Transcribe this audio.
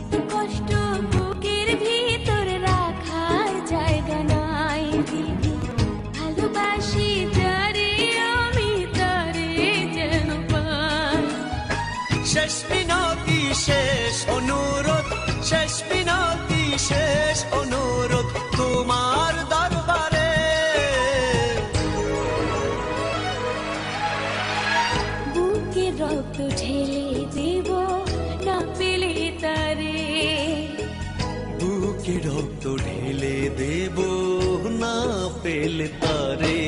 এত কষ্ট বুকের ভিতর রাখার জায়গা নাই দিদি, ভালোবাসি যারে আমি তারে যেন পাই। শেষ মিনতি শেষ অনুরোধ, শেষ মিনতি শেষ অনুরোধ তোমার দরবারে। বুকের রক্ত ঢেলে দেব না পেলে তারে, বুকে রক্ত ঢেলে দেব না পেলে তারে।